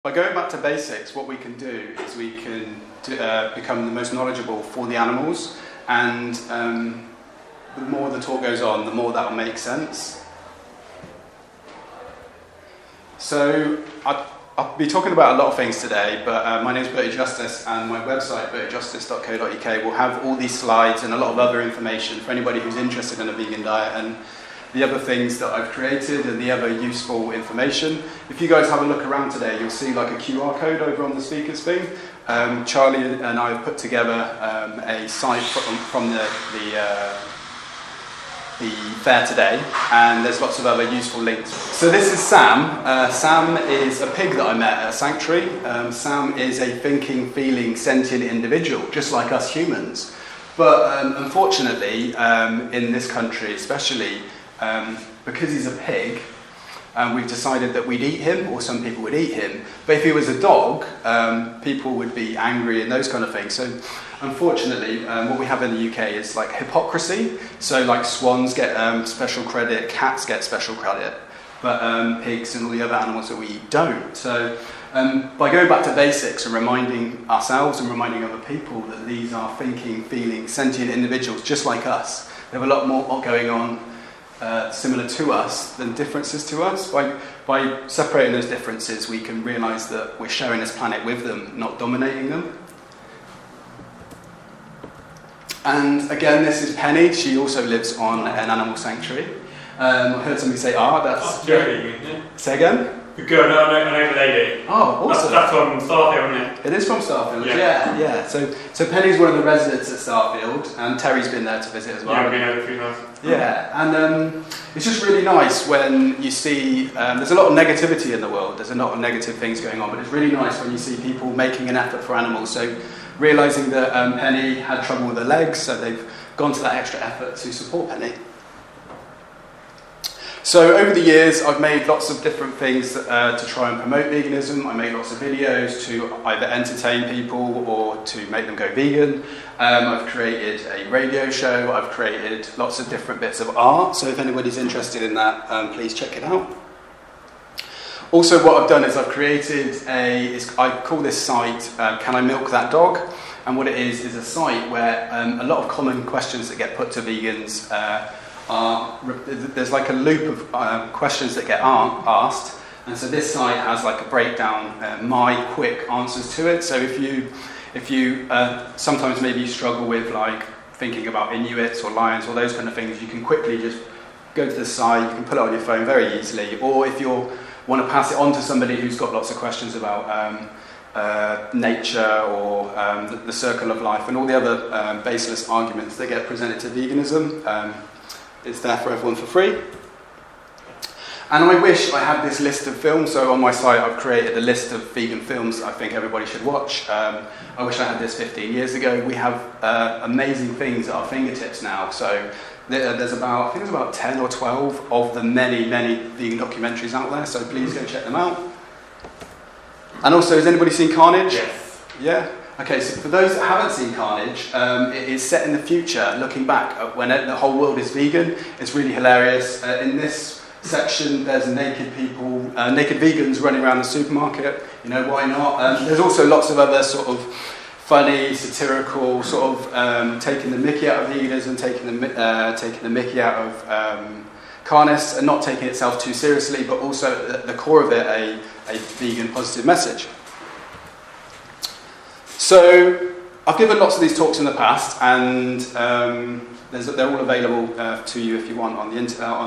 By going back to basics, what we can do is we can become the most knowledgeable for the animals, and the more the talk goes on, the more that will make sense. So I'll be talking about a lot of things today, but my name is Berty Justice, and my website, bertyjustice.co.uk, will have all these slides and a lot of other information for anybody who's interested in a vegan diet and the other things that I've created and the other useful information. If you guys have a look around today, you'll see like a QR code over on the speakers thing. Charlie and I have put together a site from the fair today, and there's lots of other useful links. So this is Sam. Sam is a pig that I met at a sanctuary. Sam is a thinking, feeling, sentient individual, just like us humans. But unfortunately, in this country especially, because he's a pig, we've decided that we'd eat him, or some people would eat him. But if he was a dog, people would be angry and those kind of things. So unfortunately, what we have in the UK is like hypocrisy. So like swans get special credit, cats get special credit, but pigs and all the other animals that we eat don't. So by going back to basics and reminding ourselves and reminding other people that these are thinking, feeling, sentient individuals just like us, they have a lot more going on similar to us than differences to us. By separating those differences, we can realise that we're sharing this planet with them, not dominating them. And again, this is Penny. She also lives on an animal sanctuary. I heard somebody say, that's... Berty, say again? The girl, I know the lady. Oh, awesome. That's from Starfield, isn't it? It is from Starfield, yeah. So Penny's one of the residents at Starfield, and Terry's been there to visit as well. Yeah, I've been there a few times. Yeah, and it's just really nice when you see, there's a lot of negativity in the world, there's a lot of negative things going on, but it's really nice when you see people making an effort for animals. So realising that Penny had trouble with her legs, so they've gone to that extra effort to support Penny. So over the years, I've made lots of different things to try and promote veganism. I made lots of videos to either entertain people or to make them go vegan. I've created a radio show. I've created lots of different bits of art. So if anybody's interested in that, please check it out. Also, what I've done is I've created I call this site, Can I Milk That Dog? And what it is a site where a lot of common questions that get put to vegans there's like a loop of questions that get asked, and so this site has like a breakdown, my quick answers to it. So if you sometimes maybe you struggle with like thinking about Inuits or lions or those kind of things, you can quickly just go to the site, you can put it on your phone very easily, or if you want to pass it on to somebody who's got lots of questions about nature or the circle of life and all the other baseless arguments that get presented to veganism, it's there for everyone for free. And I wish I had this list of films. So on my site I've created a list of vegan films I think everybody should watch. I wish I had this 15 years ago. We have amazing things at our fingertips now. So there's about, I think there's about 10 or 12 of the many vegan documentaries out there. So please go check them out. And also, has anybody seen Carnage? Yes. Yeah? Okay, so for those that haven't seen Carnage, it is set in the future, looking back at when the whole world is vegan. It's really hilarious. In this section, there's naked vegans running around the supermarket. You know, why not? There's also lots of other sort of funny, satirical, sort of taking the mickey out of veganism, taking the mickey out of carnists, and not taking itself too seriously, but also at the core of it, a vegan positive message. So I've given lots of these talks in the past, and they're all available to you if you want on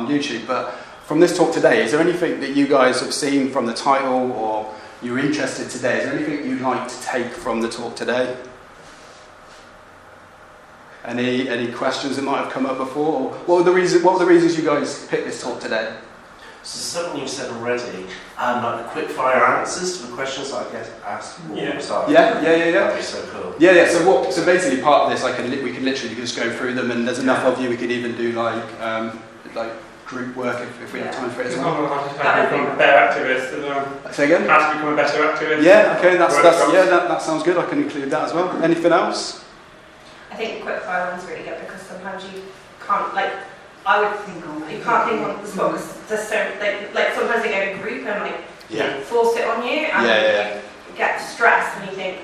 YouTube. But from this talk today, is there anything that you guys have seen from the title or you're interested today? Is there anything you'd like to take from the talk today? Any questions that might have come up before? Or what were the reasons you guys picked this talk today? So something you said already, like the quick fire answers to the questions that I get asked. Yeah. That'd be so cool. Yeah. So basically, part of this, we can literally just go through them, and there's enough of you. We could even do like group work if we have time for it as well. How to become a better activist as well. Say again? How to become a better activist. Yeah. Okay. That sounds good. I can include that as well. Anything else? I think the quick fire one's really good because sometimes you can't I would think on you can't think on the spot because there's so like sometimes they go to group and force it on you, and you get stressed and you think,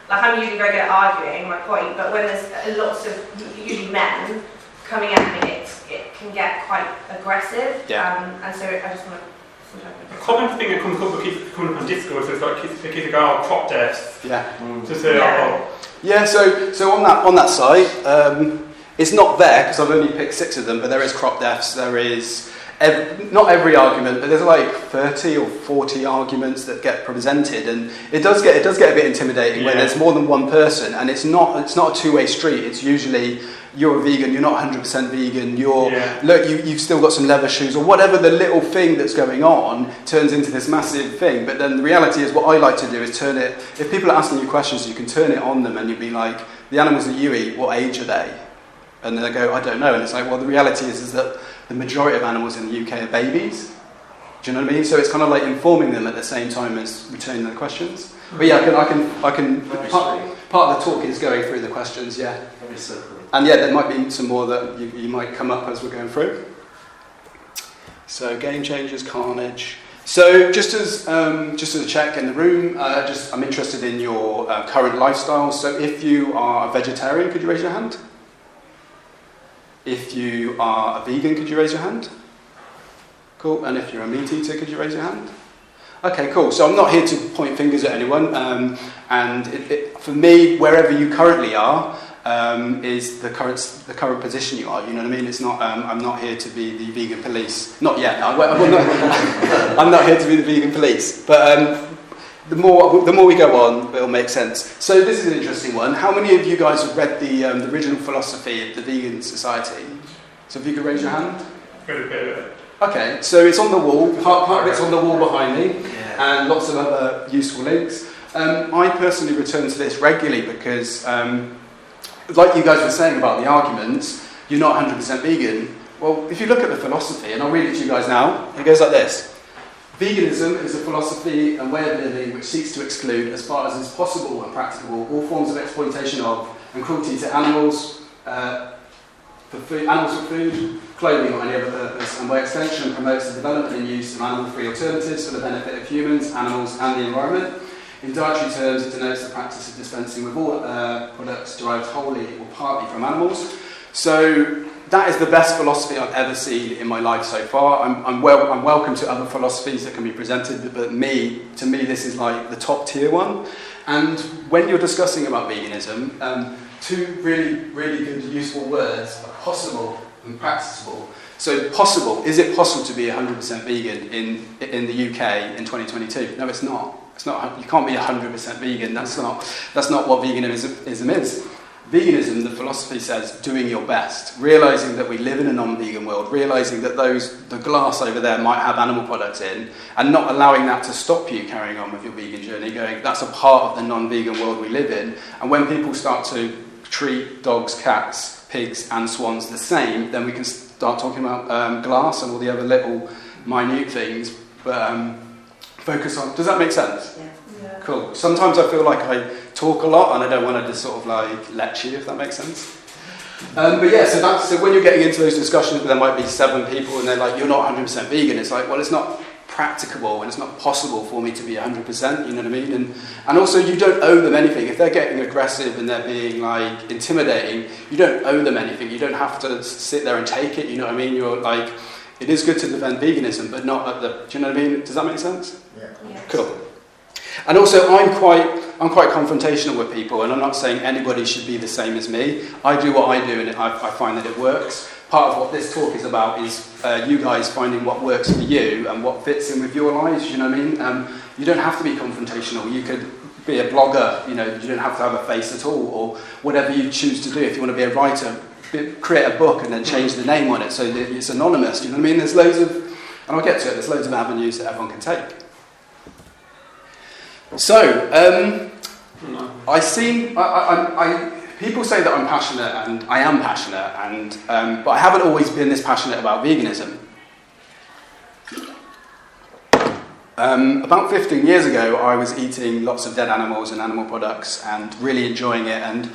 like, I'm usually very good at arguing my point, but when there's lots of usually men coming at me, it can get quite aggressive. And so I just want to. A common thing that comes up on Discord is like kids go, oh, crop deaths. To say, so on that site, it's not there because I've only picked 6 of them, but there is crop deaths. There is not every argument, but there's like 30 or 40 arguments that get presented, and it does get a bit intimidating when there's more than one person, and it's not a two-way street. It's usually you're a vegan, you're not 100% vegan, you've still got some leather shoes, or whatever the little thing that's going on turns into this massive thing. But then the reality is, what I like to do is turn it, if people are asking you questions, you can turn it on them and you'd be like, the animals that you eat, what age are they? And then they go, I don't know. And it's like, well, the reality is that the majority of animals in the UK are babies. Do you know what I mean? So it's kind of like informing them at the same time as returning their questions. But yeah, I can part of the talk is going through the questions, And there might be some more that you might come up as we're going through. So game changers, carnage. So just as a check in the room, I'm interested in your current lifestyle. So if you are a vegetarian, could you raise your hand? If you are a vegan, could you raise your hand? Cool. And if you're a meat eater, could you raise your hand? Okay, cool. So I'm not here to point fingers at anyone. And for me, wherever you currently are, is the current position you are. You know what I mean? It's not. I'm not here to be the vegan police. Not yet. I'm not here to be the vegan police. But the more we go on, it'll make sense. So this is an interesting one. How many of you guys have read the original philosophy of the Vegan Society? So if you could raise your hand. Okay, so it's on the wall. Part of it's on the wall behind me, and lots of other useful links. I personally return to this regularly because, like you guys were saying about the arguments, you're not 100% vegan. Well, if you look at the philosophy, and I'll read it to you guys now, it goes like this. Veganism is a philosophy and way of living which seeks to exclude, as far as is possible and practicable, all forms of exploitation of and cruelty to animals for food, clothing, or any other purpose, and by extension promotes the development and use of animal-free alternatives for the benefit of humans, animals, and the environment. In dietary terms, it denotes the practice of dispensing with all products derived wholly or partly from animals. So that is the best philosophy I've ever seen in my life so far. I'm welcome to other philosophies that can be presented, but to me, this is like the top tier one. And when you're discussing about veganism, 2 really, really good, useful words are possible and practicable. So possible, is it possible to be 100% vegan in the UK in 2022? No, it's not. It's not. You can't be 100% vegan. That's not what veganism is. Veganism, the philosophy says, doing your best, realising that we live in a non-vegan world, realising that the glass over there might have animal products in, and not allowing that to stop you carrying on with your vegan journey, going, that's a part of the non-vegan world we live in. And when people start to treat dogs, cats, pigs and swans the same, then we can start talking about glass and all the other little minute things, but focus on, does that make sense? Yeah. Cool. Sometimes I feel like I talk a lot and I don't want to just sort of like lecture you, if that makes sense. But yeah, so when you're getting into those discussions, there might be 7 people and they're like, you're not 100% vegan. It's like, well, it's not practicable and it's not possible for me to be 100%, you know what I mean? And also you don't owe them anything. If they're getting aggressive and they're being like intimidating, you don't owe them anything. You don't have to sit there and take it, you know what I mean? You're like, it is good to defend veganism, but not at the, do you know what I mean? Does that make sense? Yeah. Cool. And also, I'm quite confrontational with people, and I'm not saying anybody should be the same as me. I do what I do, and I find that it works. Part of what this talk is about is you guys finding what works for you and what fits in with your lives, you know what I mean? You don't have to be confrontational. You could be a blogger, you know, you don't have to have a face at all, or whatever you choose to do. If you want to be a writer, create a book and then change the name on it so that it's anonymous, you know what I mean? There's loads of, and I'll get to it, there's loads of avenues that everyone can take. So, people say that I'm passionate, and I am passionate, and but I haven't always been this passionate about veganism. About 15 years ago, I was eating lots of dead animals and animal products and really enjoying it, and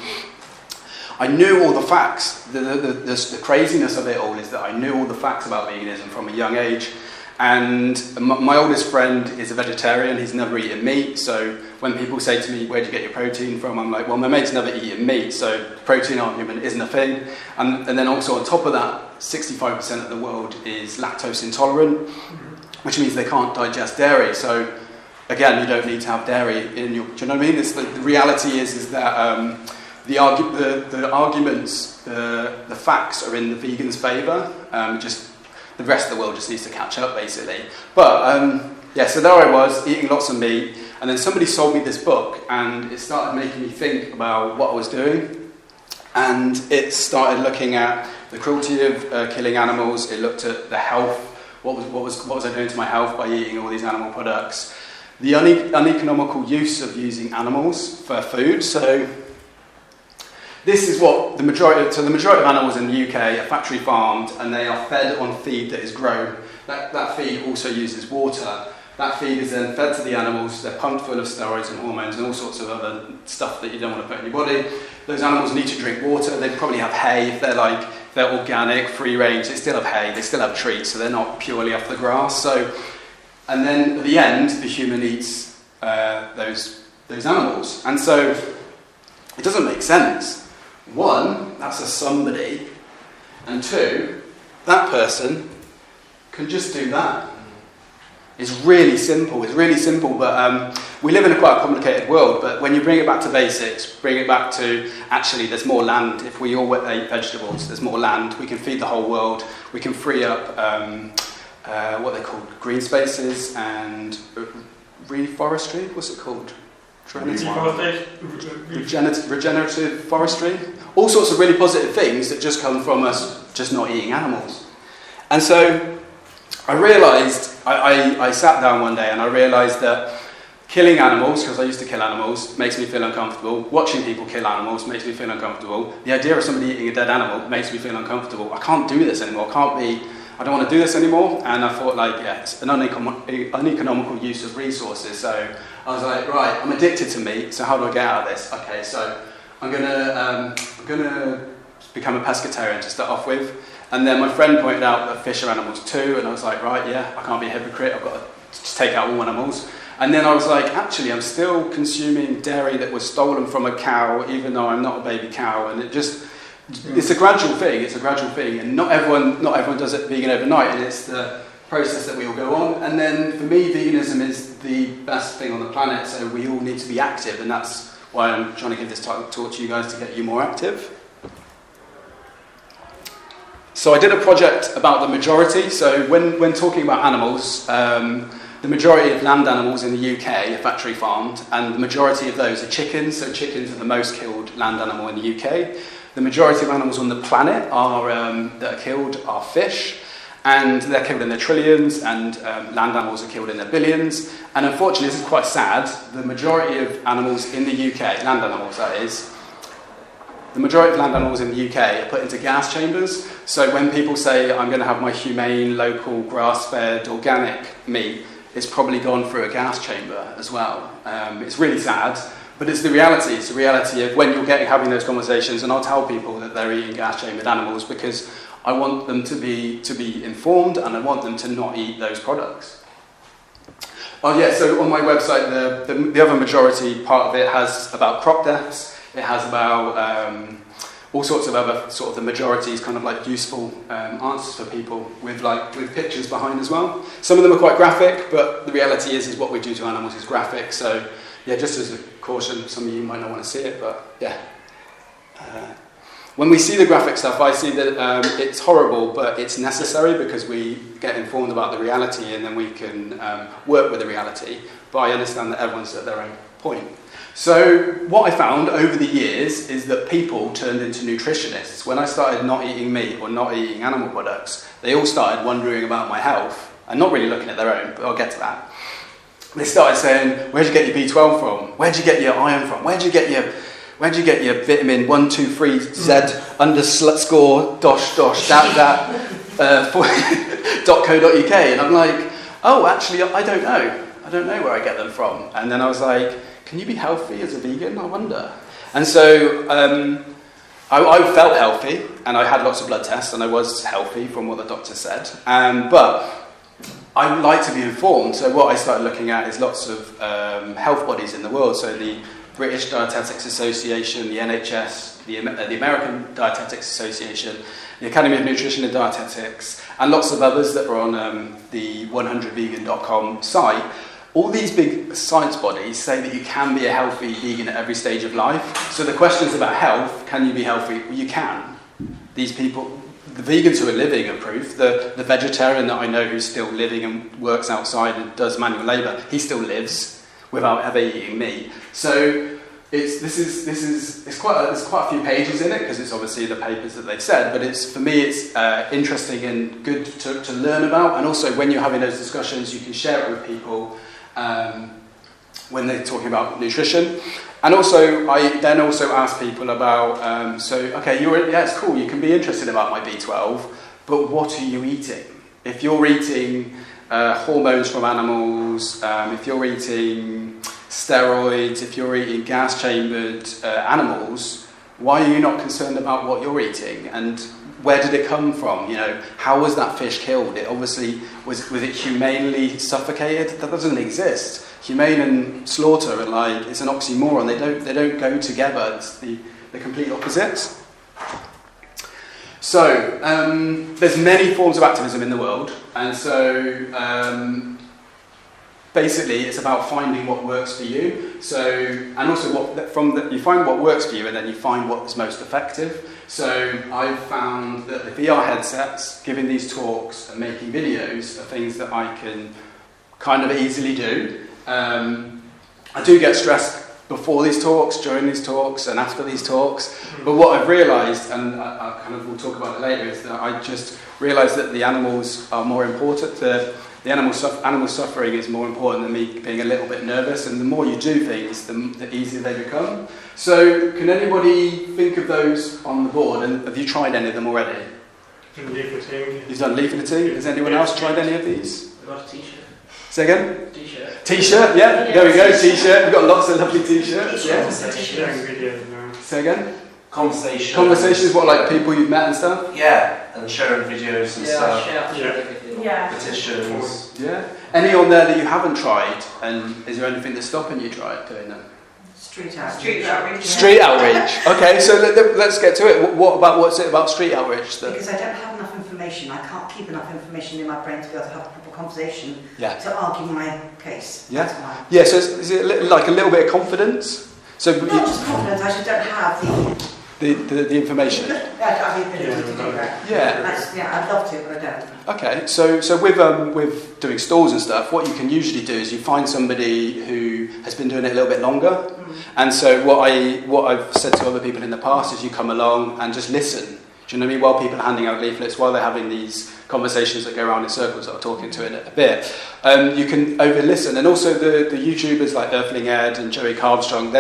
I knew all the facts. The craziness of it all is that I knew all the facts about veganism from a young age. And my oldest friend is a vegetarian, he's never eaten meat, so when people say to me, where do you get your protein from? I'm like, well, my mate's never eaten meat, so the protein argument isn't a thing. And then also on top of that, 65% of the world is lactose intolerant, which means they can't digest dairy. So again, you don't need to have dairy in your... Do you know what I mean? The reality is that the arguments, the facts are in the vegans' favour. Just the rest of the world just needs to catch up, basically. But so there I was, eating lots of meat, and then somebody sold me this book, and it started making me think about what I was doing. And it started looking at the cruelty of killing animals. It looked at the health. What was I doing to my health by eating all these animal products? The uneconomical use of using animals for food. So this is what the majority of animals in the UK are factory farmed, and they are fed on feed that is grown. That feed also uses water. That feed is then fed to the animals. They're pumped full of steroids and hormones and all sorts of other stuff that you don't want to put in your body. Those animals need to drink water. They probably have hay. If they're organic, free range, they still have hay. They still have treats, so they're not purely off the grass. And then at the end, the human eats those animals. And so it doesn't make sense. One, that's a somebody, and two, that person can just do that. It's really simple, but we live in a quite complicated world, but when you bring it back to basics, bring it back to, actually, there's more land. If we all ate vegetables, there's more land. We can feed the whole world. We can free up what they call green spaces and reforestry. What's it called? Regenerative forestry. All sorts of really positive things that just come from us just not eating animals. And so I realised, I sat down one day and I realised that killing animals, because I used to kill animals, makes me feel uncomfortable. Watching people kill animals makes me feel uncomfortable. The idea of somebody eating a dead animal makes me feel uncomfortable. I can't do this anymore. I don't want to do this anymore. And I thought, it's an uneconomical use of resources. So I was like, right, I'm addicted to meat, so how do I get out of this? Okay, so I'm gonna become a pescatarian to start off with. And then my friend pointed out that fish are animals too, and I was like, right, yeah, I can't be a hypocrite, I've got to just take out all animals. And then I was like, actually, I'm still consuming dairy that was stolen from a cow, even though I'm not a baby cow, and it's a gradual thing, and not everyone does it vegan overnight, and it's the process that we all go on. And then for me, veganism is the best thing on the planet, so we all need to be active, and that's why I'm trying to give this talk to you guys, to get you more active. So I did a project about the majority. So when talking about animals, the majority of land animals in the UK are factory farmed, and the majority of those are chickens. So chickens are the most killed land animal in the UK. The majority of animals on the planet that are killed are fish, and they're killed in their trillions, and land animals are killed in their billions. And unfortunately, this is quite sad, the majority of animals in the UK, land animals that is, the majority of land animals in the UK are put into gas chambers. So when people say, I'm going to have my humane, local, grass-fed, organic meat, it's probably gone through a gas chamber as well. It's really sad, but it's the reality. It's the reality of when you're having those conversations, and I'll tell people that they're eating gas-chambered animals because I want them to be informed, and I want them to not eat those products. Oh yeah, so on my website, the other majority part of it has about crop deaths. It has about all sorts of other sort of the majorities, kind of like useful answers for people with pictures behind as well. Some of them are quite graphic, but the reality is what we do to animals is graphic. So yeah, just as a caution, some of you might not want to see it, but yeah. When we see the graphic stuff, I see that it's horrible, but it's necessary because we get informed about the reality, and then we can work with the reality. But I understand that everyone's at their own point. So what I found over the years is that people turned into nutritionists. When I started not eating meat or not eating animal products, they all started wondering about my health and not really looking at their own, but I'll get to that. They started saying, where'd you get your B12 from? Where'd you get your iron from? Where'd you get your vitamin 123Z underscore dosh .co.uk? And I'm like, oh, actually, I don't know. I don't know where I get them from. And then I was like, can you be healthy as a vegan? I wonder. And so I felt healthy, and I had lots of blood tests, and I was healthy from what the doctor said. But I like to be informed, so what I started looking at is lots of health bodies in the world, so the British Dietetics Association, the NHS, the American Dietetics Association, the Academy of Nutrition and Dietetics, and lots of others that are on the 100vegan.com site. All these big science bodies say that you can be a healthy vegan at every stage of life. So the questions about health, can you be healthy? Well, you can. These people, the vegans who are living are proof. The vegetarian that I know who's still living and works outside and does manual labour, he still lives without ever eating meat. So there's quite a few pages in it because it's obviously the papers that they've said, but for me it's interesting and good to learn about, and also when you're having those discussions you can share it with people when they're talking about nutrition. And also I then also ask people about it's cool, you can be interested about my B12, but what are you eating? If you're eating hormones from animals, if you're eating steroids, if you're eating gas-chambered animals, why are you not concerned about what you're eating? And where did it come from? You know, how was that fish killed? It obviously was it humanely suffocated? That doesn't exist. Humane and slaughter are like, it's an oxymoron. They don't go together. It's the complete opposite. So there's many forms of activism in the world, and so basically it's about finding what works for you. So, and also you find what works for you, and then you find what's most effective. So I've found that the VR headsets, giving these talks and making videos are things that I can kind of easily do. I do get stressed before these talks, during these talks, and after these talks. But what I've realised, and I kind of will talk about it later, is that I just realised that the animals are more important. The animal suffering is more important than me being a little bit nervous. And the more you do things, the easier they become. So, can anybody think of those on the board? And have you tried any of them already? Leafleting. You've done leafleting. Has anyone else tried any of these? I've got a t-shirt. Say again? T-shirt. T-shirt, yeah. There we go, t-shirt. We've got lots of lovely t-shirts. Yeah. Sharing videos now. Say again? Conversation. Conversations, what, like people you've met and stuff? Yeah, and sharing videos and stuff. Yeah. Petitions. Yeah. Any on there that you haven't tried? And is there anything that's stopping you doing them? Street outreach. Street outreach. Okay, so let's get to it. What's it about street outreach then? Because I don't have enough information. I can't keep enough information in my brain to be able to have a proper conversation to argue my case. Yeah. That's why. Yeah. So is it like a little bit of confidence? So not just confidence. I just don't have the information. I have the ability to do that. Yeah. I'd love to, but I don't. Okay, so with doing stalls and stuff, what you can usually do is you find somebody who has been doing it a little bit longer, and so what I've said to other people in the past is you come along and just listen. Do you know what I mean? While people are handing out leaflets, while they're having these conversations that go around in circles that I'll talk into in a bit, you can over-listen. And also the YouTubers like Earthling Ed and Joey Carbstrong,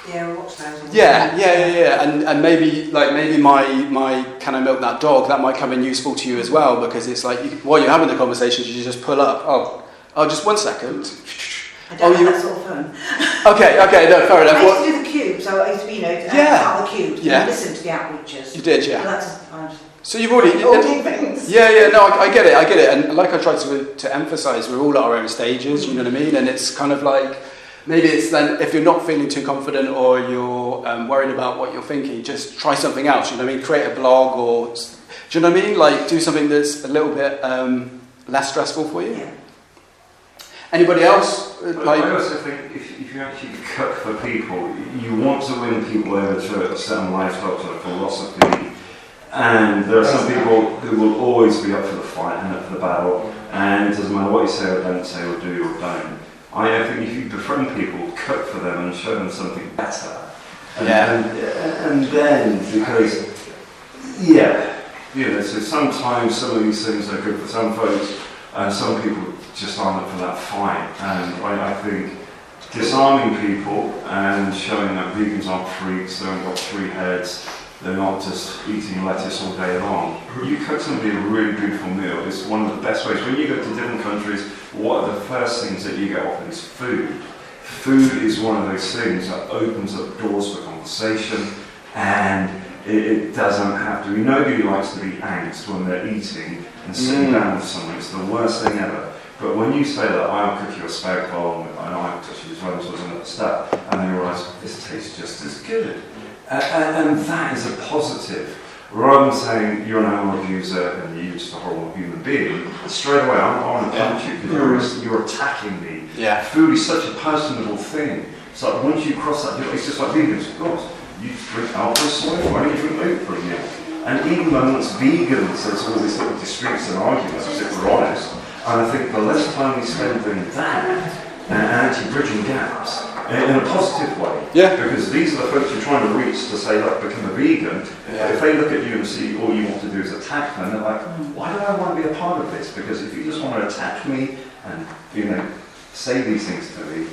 Yeah, watch those. Yeah. And maybe my can I milk that dog, that might come in useful to you as well, because it's like while you're having the conversations, you just pull up. Oh, just 1 second. I don't have that sort of fun. Okay, no, fair enough. I used to do the cube, so I used to be, part of the cube. Yeah. Listen to the outreachers. You did, yeah. So so you've already... things. Yeah, no, I get it. And like I tried to emphasise, we're all at our own stages, you know what I mean? And it's kind of like, maybe it's then, if you're not feeling too confident or you're worried about what you're thinking, just try something else, you know what I mean? Create a blog or... Do you know what I mean? Like, do something that's a little bit less stressful for you. Yeah. Anybody else? I also think if you actually cook for people, you want to win people over to a certain lifestyle, to a philosophy, and there are some people who will always be up for the fight and up for the battle, and it doesn't matter what you say or don't say or do or don't. I think if you befriend people, cook for them and show them something better, and then, because, so sometimes some of these things are good for some folks, and some people just aren't up for that fight. And I think disarming people and showing that vegans aren't freaks, they haven't got 3 heads, they're not just eating lettuce all day long. You cook somebody a really beautiful meal. It's one of the best ways. When you go to different countries, what are the first things that you get offered is food. Food is one of those things that opens up doors for conversation, and it doesn't have to be. Nobody likes to be angst when they're eating and sitting down with someone. It's the worst thing ever. But when you say that I'll cook you a spare column and I'm touching as well as another step, and then you realise this tastes just as good. And that is a positive. Rather than saying you're an animal abuser and you're just a horrible human being, straight away I want to punch you because you're attacking me. Yeah. Food is such a personable thing. It's like once you cross that, it's just like vegans, of course. You drink alpha soy, why don't you drink milk for a meal? And even amongst vegans, there's all these little disputes and arguments, if we're honest. And I think the less time we spend doing that and actually bridging gaps in a positive way. Yeah. Because these are the folks you're trying to reach to say, like, become a vegan. Yeah. If they look at you and see all you want to do is attack them, they're like, why do I want to be a part of this? Because if you just want to attack me and, say these things to me,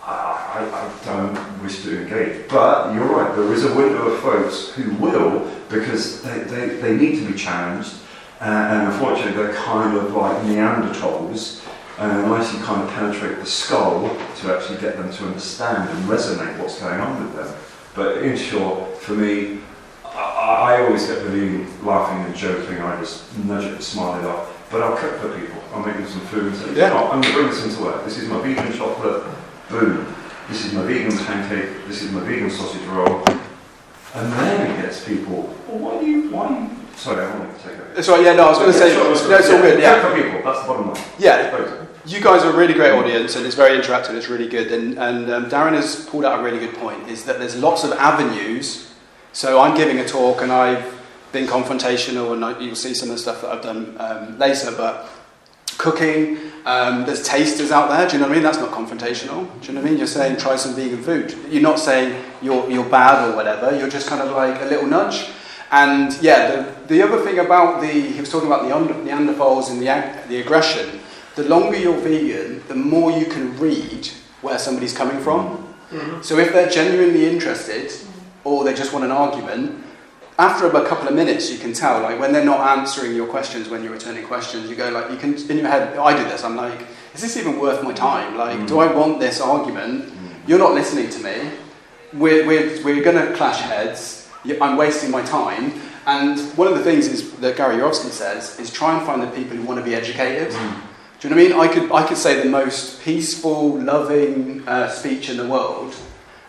I don't wish to engage. But you're right, there is a window of folks who will, because they need to be challenged. And unfortunately, they're kind of like Neanderthals, unless you kind of penetrate the skull to actually get them to understand and resonate what's going on with them. But in short, for me, I always get the vegan laughing and joking. I just nudge it and smile it off. But I'll cook for people. I'll make them some food and say, I'm going to bring this into work. This is my vegan chocolate. Boom. This is my vegan pancake. This is my vegan sausage roll. And then it gets people, well, why are you sorry, I wanted to take it. That's right, yeah, no, I was going to say, no, it's all good, yeah. For people, that's the bottom line. Yeah, you guys are a really great audience and it's very interactive, it's really good. And Darren has pulled out a really good point, is that there's lots of avenues. So I'm giving a talk and I've been confrontational and you'll see some of the stuff that I've done later, but cooking, there's tasters out there, do you know what I mean? That's not confrontational, do you know what I mean? You're saying try some vegan food. You're not saying you're bad or whatever, you're just kind of like a little nudge. And yeah, the other thing about he was talking about the Neanderthals and the aggression, the longer you're vegan, the more you can read where somebody's coming from. Mm-hmm. So if they're genuinely interested, or they just want an argument, after a couple of minutes you can tell, like when they're not answering your questions, when you're returning questions, you go like, you can, in your head, I do this, I'm like, is this even worth my time? Like, do I want this argument? You're not listening to me, we're going to clash heads, I'm wasting my time. And one of the things is that Gary Yourofsky says is try and find the people who want to be educated. Do you know what I mean? I could say the most peaceful, loving speech in the world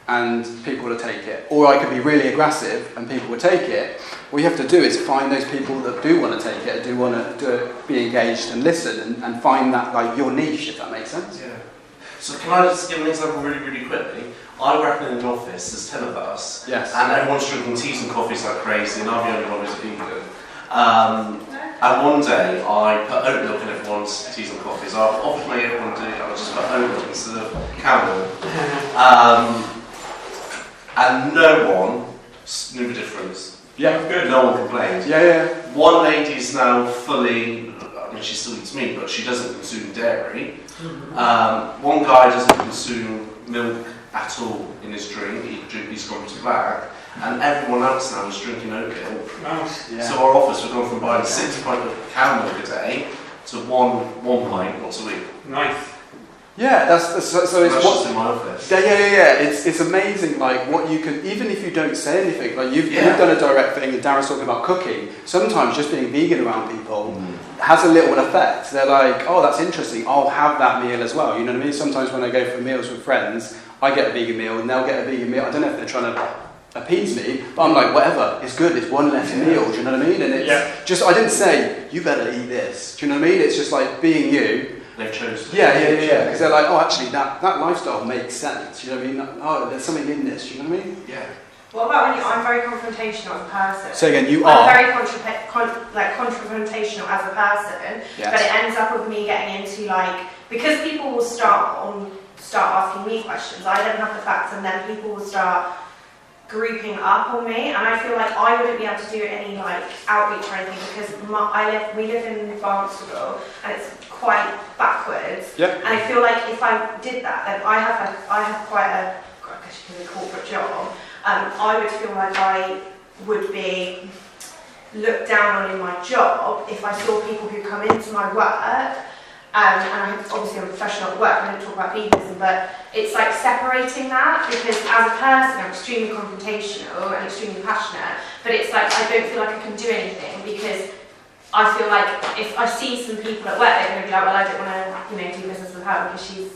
and people will take it. Or I could be really aggressive and people will take it. What you have to do is find those people that do want to take it, do want to be engaged and listen and find that, like, your niche, if that makes sense. Yeah. So can I just give an example really, really quickly? I work in an office, there's 10 of us, yes. And everyone's drinking teas and coffees like crazy, and I'm the only one who's vegan. And one day I put oat milk in everyone's teas and coffees. I offered my everyone to do it, I just put oat milk instead of camel. And no one knew the difference. Yeah, good. No one complained. Yeah. One lady is now fully, I mean, she still eats meat, but she doesn't consume dairy. One guy doesn't consume milk at all in his drink, he's gone to black, and everyone else now is drinking oat milk. Nice. Yeah. So our office, we've gone from buying 6 pints of cow milk a day to one pint once a week. Nice. Yeah, that's so it's just in my office. Yeah. It's amazing, like what you can, even if you don't say anything, like you've done a direct thing, and Darren's talking about cooking. Sometimes just being vegan around people has a little effect. They're like, oh, that's interesting, I'll have that meal as well. You know what I mean? Sometimes when I go for meals with friends, I get a vegan meal and they'll get a vegan meal. I don't know if they're trying to appease me, but I'm like, whatever, it's good, it's one less meal, do you know what I mean? And it's just, I didn't say, you better eat this, do you know what I mean? It's just like being you. They've chosen. Yeah, because they're like, oh, actually, that lifestyle makes sense, do you know what I mean? Oh, there's something in this, do you know what I mean? Yeah. What about when I'm very confrontational as a person? So again, you I'm are. very confrontational as a person, but it ends up with me getting into, like, because people will start asking me questions, I don't have the facts, and then people will start grouping up on me, and I feel like I wouldn't be able to do any like outreach or anything because we live in Barnstable and it's quite backwards. Yep. And I feel like if I did that, then I have quite a, I guess you can say, corporate job. I would feel like I would be looked down on in my job if I saw people who come into my work. And obviously I'm a professional at work, I don't talk about veganism, but it's like separating that, because as a person I'm extremely confrontational and extremely passionate, but it's like I don't feel like I can do anything because I feel like if I see some people at work, they're going to be like, well, I don't want to, do business with her because she's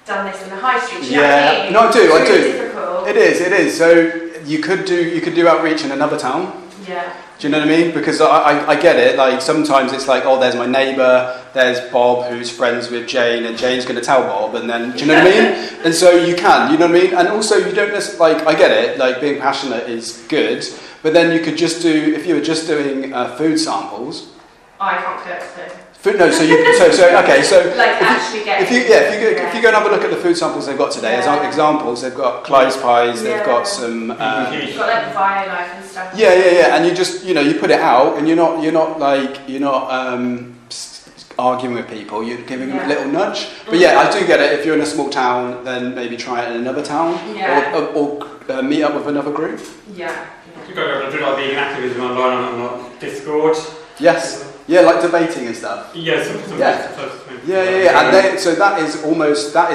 done this in the high street. You know what I mean? No, I do. It's really difficult. It is. So you could do outreach in another town. Yeah. Do you know what I mean? Because I get it. Like sometimes it's like, oh, there's my neighbour, there's Bob who's friends with Jane, and Jane's going to tell Bob, and then do you know what I mean? And so you can, you know what I mean? And also you don't necessarily, like, I get it. Like being passionate is good, but then you could just do, if you were just doing food samples. I can't cook, so. So okay, so like actually get if you go and have a look at the food samples they've got today as examples, they've got Clyde's pies, they've got some you've got like violite and stuff. Yeah, and you just you put it out, and you're not arguing with people, you're giving them a little nudge. But I do get it. If you're in a small town, then maybe try it in another town, or meet up with another group. Yeah. You've got to do like vegan activism online on Discord. Yes. Yeah, like debating and stuff. Yeah, and so that is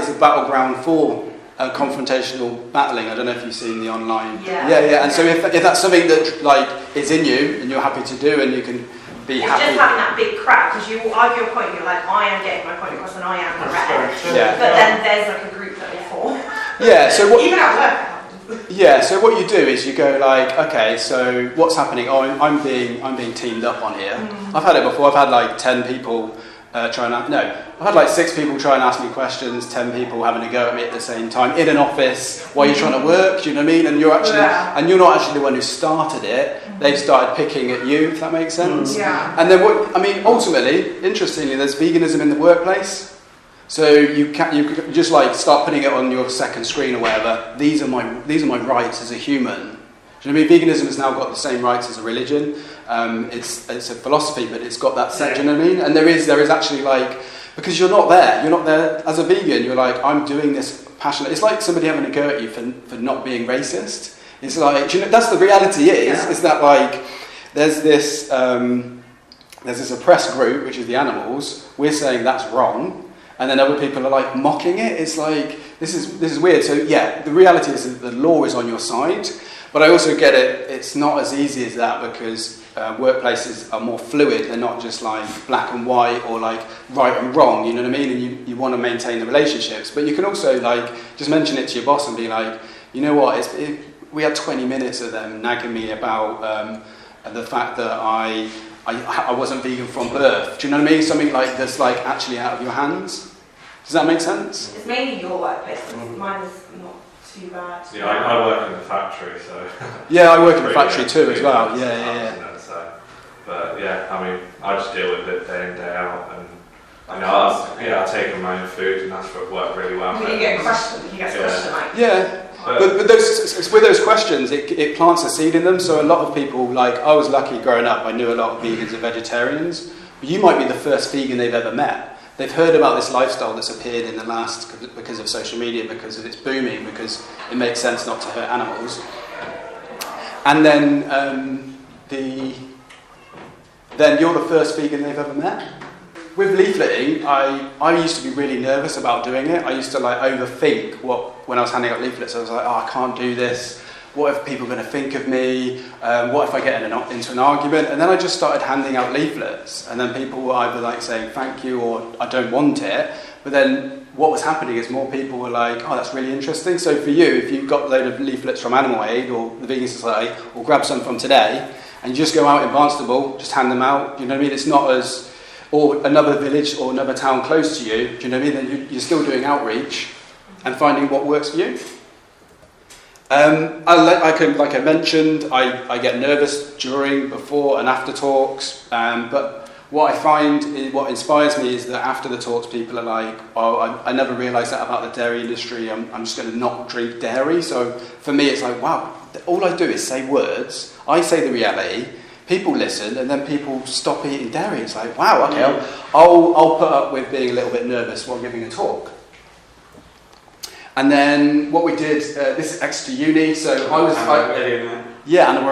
a battleground for confrontational battling. I don't know if you've seen the online. Yeah. And so if that's something that like is in you and you're happy to do, and you can be happy. It's just having that big crowd, because you will argue a point. You're like, I am getting my point across, and I am correct. Yeah. But then there's like a group that will form. Yeah. So what? Even at work. Yeah, so what you do is you go like, okay, so what's happening? Oh, I'm being teamed up on here. I've had it before. I've had like 10 people I've had like 6 people try and ask me questions, 10 people having a go at me at the same time in an office while you're trying to work. Do you know what I mean? And you're not actually the one who started it. They've started picking at you, if that makes sense. Yeah. And then ultimately, interestingly, there's veganism in the workplace. So you just like start putting it on your second screen or whatever. These are my rights as a human. Do you know what I mean? Veganism has now got the same rights as a religion. It's a philosophy, but it's got that set. Do you know what I mean? And there is actually like, because you're not there as a vegan. You're like, I'm doing this passionate. It's like somebody having a go at you for not being racist. It's like, that's the reality is that like there's this oppressed group, which is the animals. We're saying that's wrong. And then other people are like mocking it. It's like, this is weird. So yeah, the reality is that the law is on your side, but I also get it. It's not as easy as that because workplaces are more fluid. They're not just like black and white or like right and wrong. You know what I mean? And you want to maintain the relationships, but you can also like just mention it to your boss and be like, you know what? We had 20 minutes of them nagging me about the fact that I wasn't vegan from birth. Do you know what I mean? Something like that's like actually out of your hands. Does that make sense? It's mainly your workplace. Mine is not too bad. Yeah, I work in the factory, so. Yeah, I work in the factory too as well. Yeah. So, but yeah, I mean, I just deal with it day in day out, and I take on my own food, and that's what worked really well. You get questioned. You get questioned like. Yeah. But with those questions, it plants a seed in them. So a lot of people, like I was lucky growing up, I knew a lot of vegans and vegetarians. But you might be the first vegan they've ever met. They've heard about this lifestyle that's appeared in the last, because of social media, because it's booming, because it makes sense not to hurt animals. And then then you're the first vegan they've ever met. With leafleting, I used to be really nervous about doing it. I used to like overthink when I was handing out leaflets. I was like, I can't do this. What if people are going to think of me? What if I get into an argument? And then I just started handing out leaflets. And then people were either like saying thank you or I don't want it. But then what was happening is more people were like, oh, that's really interesting. So for you, if you've got a load of leaflets from Animal Aid or the Vegan Society, or grab some from today, and you just go out in Barnstable, just hand them out. You know what I mean? It's not as... or another village or another town close to you, do you know what I mean? Then you're still doing outreach and finding what works for you. Like I mentioned, I get nervous during, before and after talks, but what I find, what inspires me is that after the talks people are like, oh, I never realised that about the dairy industry, I'm just going to not drink dairy. So for me it's like, wow, all I do is say words, I say the reality, people listen, and then people stop eating dairy. It's like, wow, okay, I'll put up with being a little bit nervous while giving a talk. And then what we did, this is extra uni, so Animal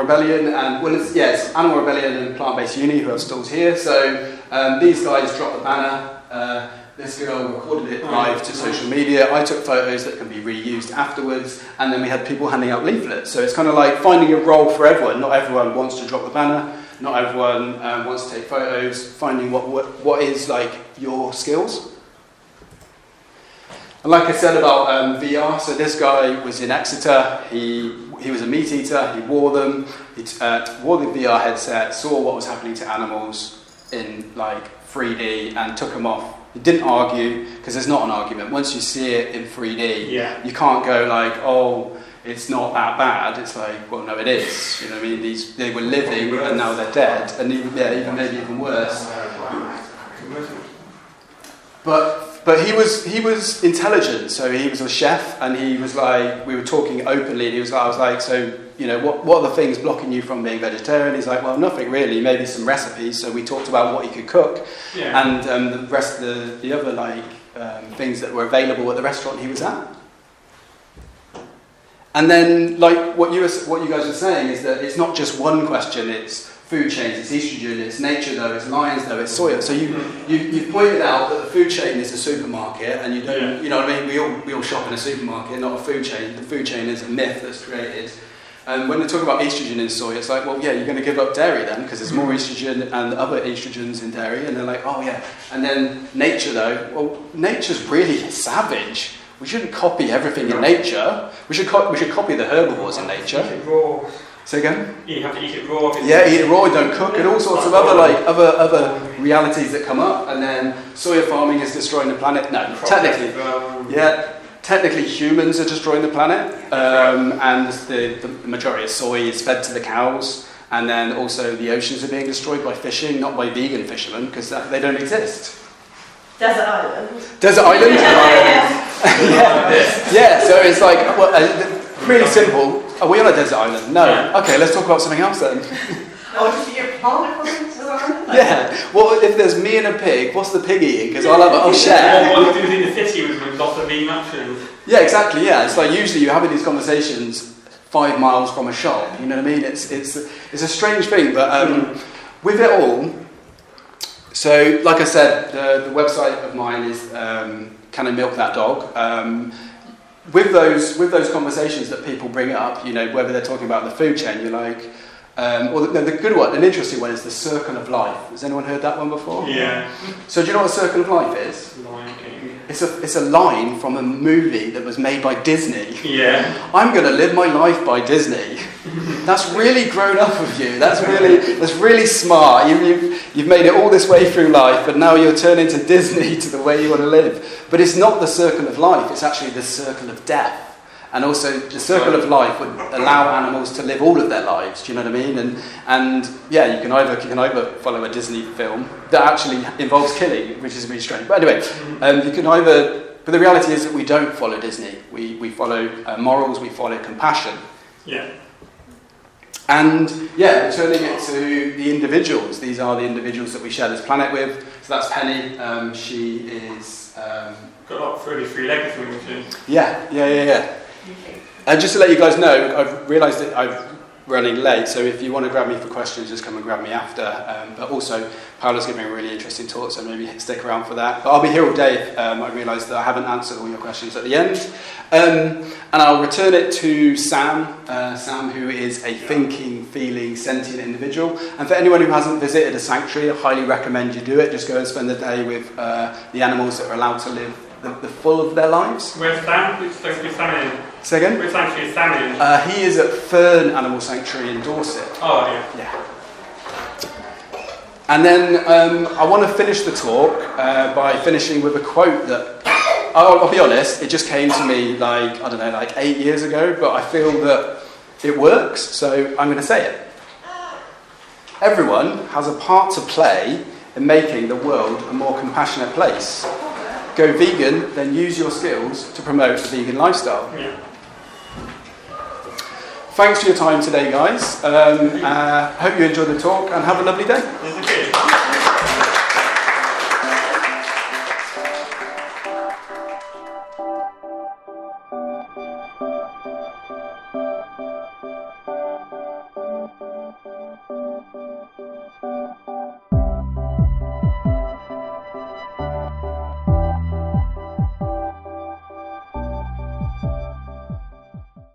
Rebellion, and it's Animal Rebellion and Plant Based Uni who have stalls here. So these guys dropped the banner. This girl recorded it live to social media. I took photos that can be reused afterwards, and then we had people handing out leaflets. So it's kind of like finding a role for everyone. Not everyone wants to drop the banner. not everyone wants to take photos, finding what is like your skills. And like I said about VR, so this guy was in Exeter, he was a meat eater, he wore them, he wore the VR headset, saw what was happening to animals in like 3D and took them off. He didn't argue, because there's not an argument. Once you see it in 3D, you can't go like, oh, it's not that bad. It's like, well, no, it is. You know what I mean? They were living and now they're dead, and even maybe even worse. But he was intelligent, so he was a chef, and he was like, we were talking openly, and I was like, so, you know, what are the things blocking you from being vegetarian? He's like, well, nothing really, maybe some recipes. So we talked about what he could cook, and the rest of the other like things that were available at the restaurant he was at. And then, like what you guys were saying is that it's not just one question. It's food chains, it's estrogen, it's nature though, it's lions though, it's soya. So you've pointed out that the food chain is a supermarket, and you don't, you know what I mean? We all shop in a supermarket, not a food chain. The food chain is a myth that's created. And when they talk about estrogen in soy, it's like, well, yeah, you're going to give up dairy then, because there's more estrogen and other estrogens in dairy. And they're like, oh yeah. And then nature though, well, nature's really savage. We shouldn't copy everything in nature. We should copy the herbivores in nature. Eat it raw. Say again? You have to eat it raw. Yeah, eat it raw, don't cook, and all sorts of other realities that come up. And then soya farming is destroying the planet. No, technically humans are destroying the planet, and the majority of soy is fed to the cows. And then also the oceans are being destroyed by fishing, not by vegan fishermen, because they don't exist. Desert island. Desert island? Yeah, so it's like, well, really simple. Are we on a desert island? No. Yeah. Okay, let's talk about something else then. Oh, did you get planted on the desert island? Yeah. Well, if there's me and a pig, what's the pig eating? Because I'll share. What you do in the city with lots of vegan options. Yeah, exactly. Yeah, it's like usually you're having these conversations 5 miles from a shop. You know what I mean? It's a strange thing, but with it all. So, like I said, the website of mine is Can I Milk That Dog? With those conversations that people bring up, you know, whether they're talking about the food chain, you're like, the good one, an interesting one is the circle of life. Has anyone heard that one before? Yeah. So do you know what a circle of life is? It's a line from a movie that was made by Disney. Yeah. I'm going to live my life by Disney. That's really grown up of you. That's really smart. You've made it all this way through life, but now you're turning to Disney to the way you want to live. But it's not the circle of life. It's actually the circle of death. And also, the circle of life would allow animals to live all of their lives. Do you know what I mean? And yeah, you can either follow a Disney film that actually involves killing, which is really strange. But anyway, you can either. But the reality is that we don't follow Disney. We follow morals. We follow compassion. Yeah. And yeah, returning it to the individuals. These are the individuals that we share this planet with. So that's Penny. She is. Got a lot of really free-legged things. Yeah. And just to let you guys know, I've realised that I'm running late, so if you want to grab me for questions, just come and grab me after. But also, Paola's giving a really interesting talk, so maybe stick around for that. But I'll be here all day if I realise that I haven't answered all your questions at the end. And I'll return it to Sam, who is a thinking, feeling, sentient individual. And for anyone who hasn't visited a sanctuary, I highly recommend you do it. Just go and spend the day with the animals that are allowed to live the full of their lives. Where's Sam? Which sanctuary is Sam in? Say again? Which sanctuary is Sam in? He is at Fern Animal Sanctuary in Dorset. Oh, yeah. And then I want to finish the talk by finishing with a quote that, I'll be honest, it just came to me like 8 years ago, but I feel that it works, so I'm going to say it. Everyone has a part to play in making the world a more compassionate place. Go vegan, then use your skills to promote a vegan lifestyle. Yeah. Thanks for your time today, guys. Hope you enjoyed the talk and have a lovely day. Thank you.